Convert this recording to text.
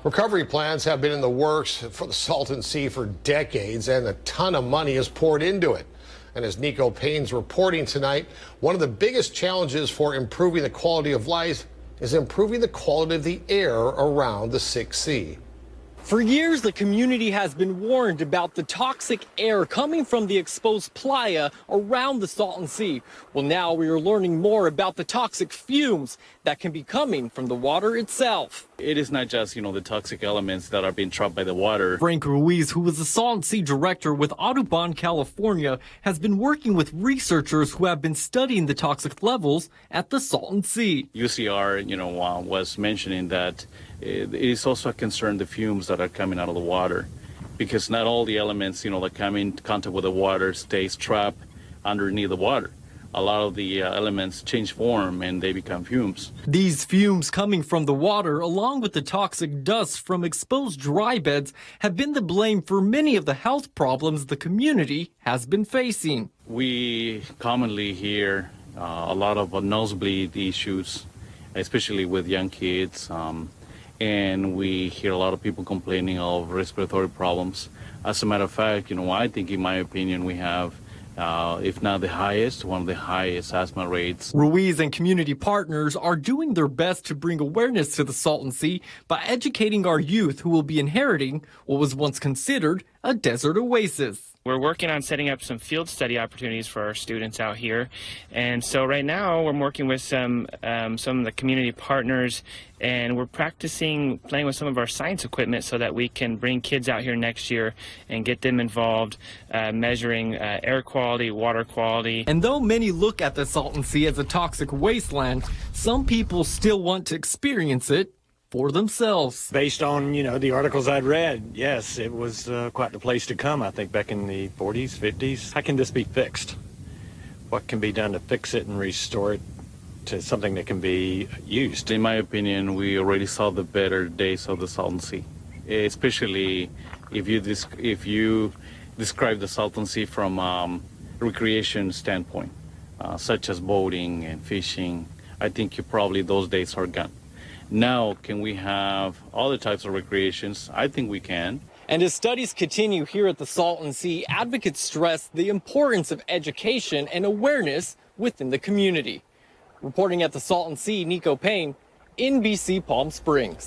Recovery plans have been in the works for the Salton Sea for decades, and a ton of money is poured into it. And as Nico Payne's reporting tonight, one of the biggest challenges for improving the quality of life is improving the quality of the air around the sick sea. For years, the community has been warned about the toxic air coming from the exposed playa around the Salton Sea. Well, now we are learning more about the toxic fumes that can be coming from the water itself. It is not just, the toxic elements that are being trapped by the water. Frank Ruiz, who is the Salton Sea director with Audubon, California, has been working with researchers who have been studying the toxic levels at the Salton Sea. UCR, was mentioning that it is also a concern, the fumes that are coming out of the water, because not all the elements, that come in contact with the water stays trapped underneath the water. A lot of the elements change form and they become fumes. These fumes coming from the water, along with the toxic dust from exposed dry beds, have been the blame for many of the health problems the community has been facing. We commonly hear a lot of nosebleed issues, especially with young kids. And we hear a lot of people complaining of respiratory problems. As a matter of fact, I think, in my opinion, we have, if not the highest, one of the highest asthma rates. Ruiz and community partners are doing their best to bring awareness to the Salton Sea by educating our youth who will be inheriting what was once considered a desert oasis. We're working on setting up some field study opportunities for our students out here. And so right now we're working with some of the community partners, and we're playing with some of our science equipment so that we can bring kids out here next year and get them involved measuring air quality, water quality. And though many look at the Salton Sea as a toxic wasteland, some people still want to experience it for themselves. Based on, the articles I'd read, yes, it was quite the place to come, I think, back in the 40s, 50s. How can this be fixed? What can be done to fix it and restore it to something that can be used? In my opinion, we already saw the better days of the Salton Sea, especially if you describe the Salton Sea from recreation standpoint, such as boating and fishing. I think those days are gone. Now, can we have other types of recreations? I think we can. And as studies continue here at the Salton Sea, advocates stress the importance of education and awareness within the community. Reporting at the Salton Sea, Nico Payne, NBC Palm Springs.